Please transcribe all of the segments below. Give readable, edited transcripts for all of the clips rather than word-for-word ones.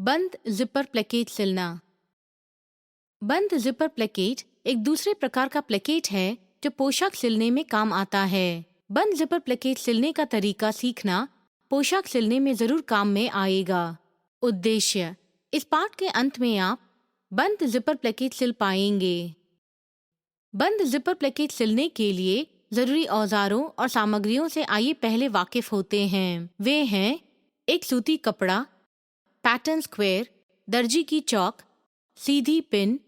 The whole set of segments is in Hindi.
बंद जिपर प्लेकेट सिलना। बंद जिपर प्लेकेट एक दूसरे प्रकार का प्लेकेट है जो पोशाक सिलने में काम आता है। बंद जिपर प्लेकेट सिलने का तरीका सीखना पोशाक सिलने में जरूर काम में आएगा। उद्देश्य: इस पाठ के अंत में आप बंद जिपर प्लेकेट सिल पाएंगे। बंद जिपर प्लेकेट सिलने के लिए जरूरी औजारों और सामग्रियों से आइए पहले वाकिफ होते हैं। वे हैं: एक सूती कपड़ा, पैटर्न स्क्वायर, दर्जी की चौक, सीधी पिन,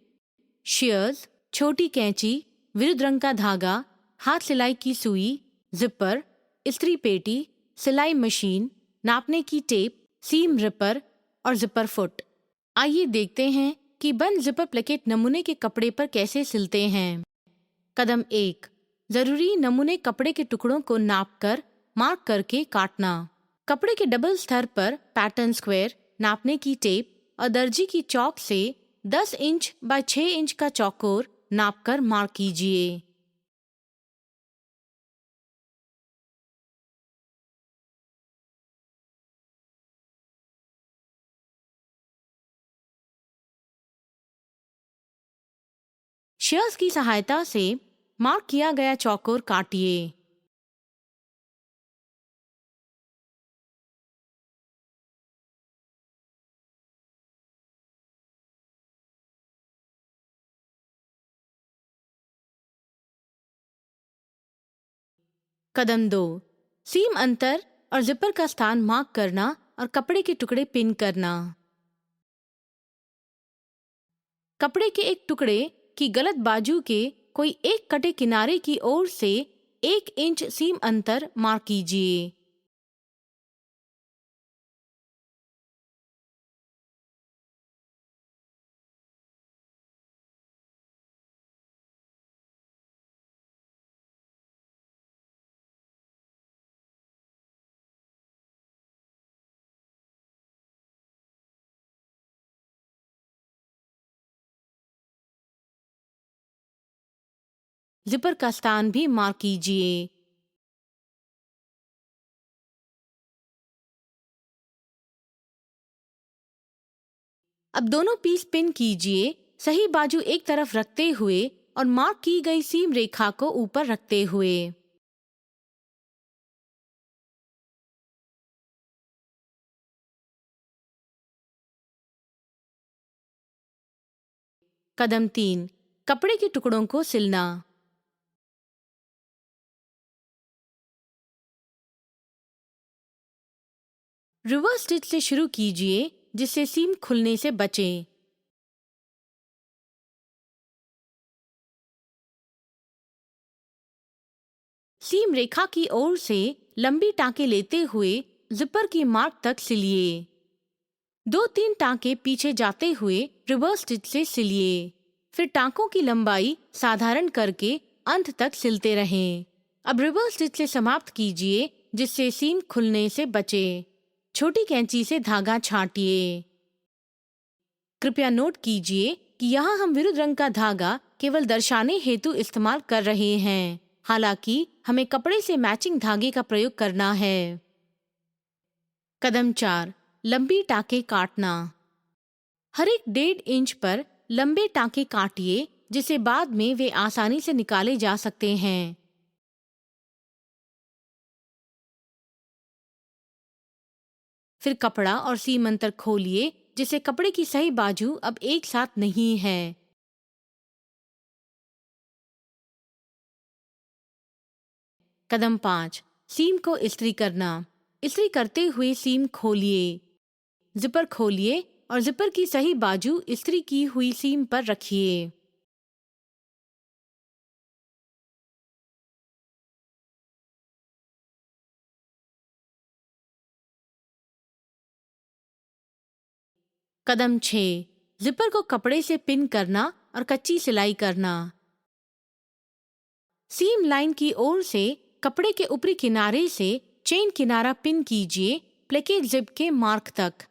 शेयर्स, छोटी कैंची, विरुद्ध रंग का धागा, हाथ सिलाई की सुई, जिपर, इस्त्री पेटी, सिलाई मशीन, नापने की टेप, सीम रिपर और जिपर फुट। आइए देखते हैं कि बंद जिपर प्लेकेट नमूने के कपड़े पर कैसे सिलते हैं। कदम 1: जरूरी नमूने कपड़े के टुकड़ों को नापकर मार्क करके काटना। कपड़े के डबल स्तर पर पैटर्न स्क्वायर, नापने की टेप और दर्जी की चौक से 10 इंच बाय 6 इंच का चौकोर नापकर मार्क कीजिए। शेयर्स की सहायता से मार्क किया गया चौकोर काटिए। कदम 2: सीम अंतर और जिपर का स्थान मार्क करना और कपड़े के टुकड़े पिन करना। कपड़े के एक टुकड़े की गलत बाजू के कोई एक कटे किनारे की ओर से 1 इंच सीम अंतर मार्क कीजिए। जिपर का स्थान भी मार्क कीजिए। अब दोनों पीस पिन कीजिए, सही बाजू एक तरफ रखते हुए और मार्क की गई सीम रेखा को ऊपर रखते हुए। कदम 3: कपड़े के टुकड़ों को सिलना। रिवर्स स्टिच से शुरू कीजिए जिससे सीम खुलने से बचे। सीम रेखा की ओर से लंबी टांके लेते हुए जिपर की मार्क तक सिलिए। 2-3 टांके पीछे जाते हुए रिवर्स स्टिच से सिलिए। फिर टांकों की लंबाई साधारण करके अंत तक सिलते रहें। अब रिवर्स स्टिच से समाप्त कीजिए जिससे सीम खुलने से बचे। छोटी कैंची से धागा छांटिए। कृपया नोट कीजिए कि यहाँ हम विरुद्ध रंग का धागा केवल दर्शाने हेतु इस्तेमाल कर रहे हैं, हालांकि हमें कपड़े से मैचिंग धागे का प्रयोग करना है। कदम 4: लंबी टांके काटना। हर एक 1.5 इंच पर लंबे टांके काटिए जिसे बाद में वे आसानी से निकाले जा सकते हैं। फिर कपड़ा और सीम अंतर खोलिए जिससे कपड़े की सही बाजू अब एक साथ नहीं है। कदम 5: सीम को इस्त्री करना। इस्त्री करते हुए सीम खोलिए। जिपर खोलिए और जिपर की सही बाजू इस्त्री की हुई सीम पर रखिए। कदम 6: जिपर को कपड़े से पिन करना और कच्ची सिलाई करना। सीम लाइन की ओर से कपड़े के ऊपरी किनारे से चेन किनारा पिन कीजिए प्लेकेट जिप के मार्क तक।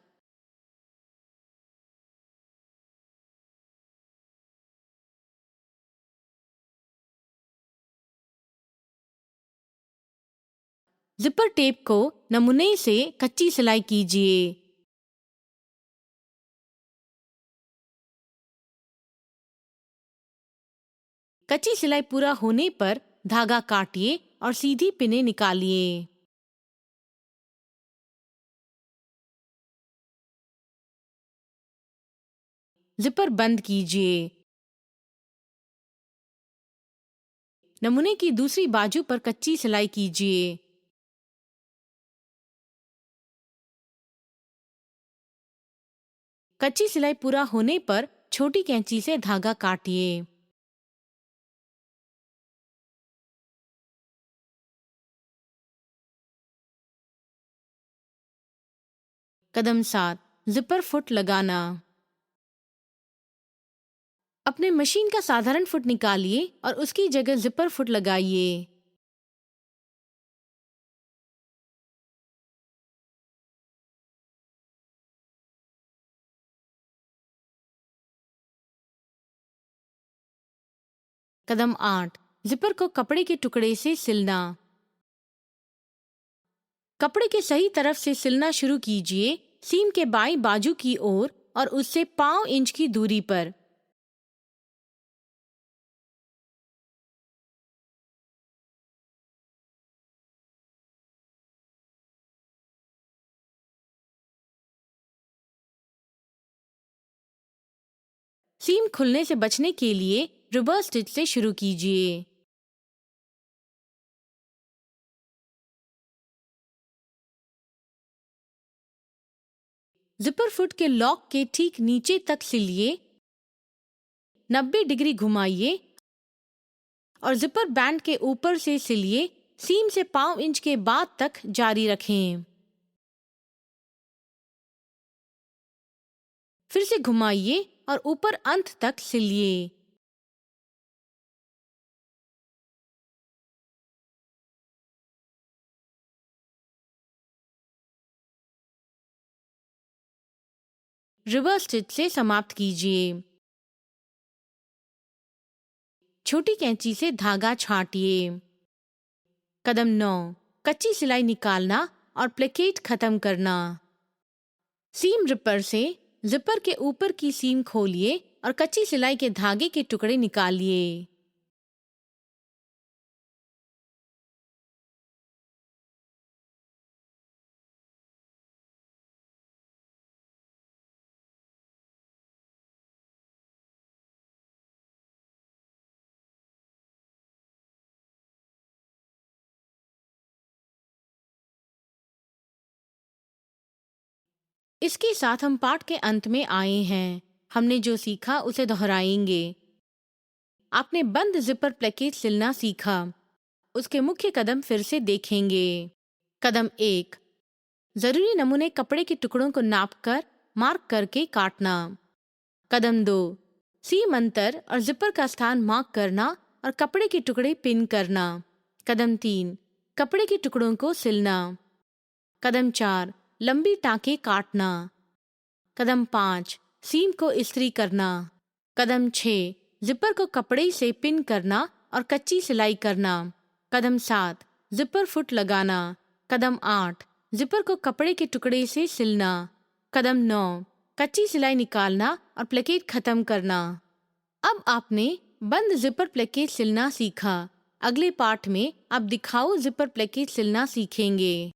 जिपर टेप को नमूने से कच्ची सिलाई कीजिए। कच्ची सिलाई पूरा होने पर धागा काटिए और सीधी पिने निकालिए। जिपर बंद कीजिए। नमूने की दूसरी बाजू पर कच्ची सिलाई कीजिए। कच्ची सिलाई पूरा होने पर छोटी कैंची से धागा काटिए। कदम 7, जिपर फुट लगाना। अपने मशीन का साधारण फुट निकालिए और उसकी जगह जिपर फुट लगाइए। कदम 8, जिपर को कपड़े के टुकड़े से सिलना। कपड़े के सही तरफ से सिलना शुरू कीजिए, सीम के बाईं बाजू की ओर और उससे 5 इंच की दूरी पर। सीम खुलने से बचने के लिए रिवर्स स्टिच से शुरू कीजिए। जिपर फुट के लॉक के ठीक नीचे तक सिलिए, 90 डिग्री घुमाइए और जिपर बैंड के ऊपर से सिलिए। सीम से 5 इंच के बाद तक जारी रखें। फिर से घुमाइए और ऊपर अंत तक सिलिए। रिवर्स स्टिच से समाप्त कीजिए। छोटी कैंची से धागा छांटिए। कदम 9, कच्ची सिलाई निकालना और प्लेकेट खत्म करना। सीम रिपर से जिपर के ऊपर की सीम खोलिए और कच्ची सिलाई के धागे के टुकड़े निकालिए। इसके साथ हम पाठ के अंत में आए हैं। हमने जो सीखा उसे दोहराएंगे। आपने बंद जिपर प्लेकेट सिलना सीखा। उसके मुख्य कदम फिर से देखेंगे। कदम 1, जरूरी नमूने कपड़े के टुकड़ों को नापकर मार्क करके काटना। कदम 2, सीम अंतर और जिपर का स्थान मार्क करना और कपड़े के टुकड़े पिन करना। कदम 3, कपड़े के टुकड़ों को सिलना। कदम 4, लंबी टाँकें काटना। कदम 5, सीम को इस्त्री करना। कदम 6, जिपर को कपड़े से पिन करना और कच्ची सिलाई करना। कदम 7, जिपर फुट लगाना। कदम 8, जिपर को कपड़े के टुकड़े से सिलना। कदम 9, कच्ची सिलाई निकालना और प्लेकेट खत्म करना। अब आपने बंद जिपर प्लेकेट सिलना सीखा। अगले पाठ में आप दिखाऊ जिपर प्लेकेट सिलना सीखेंगे।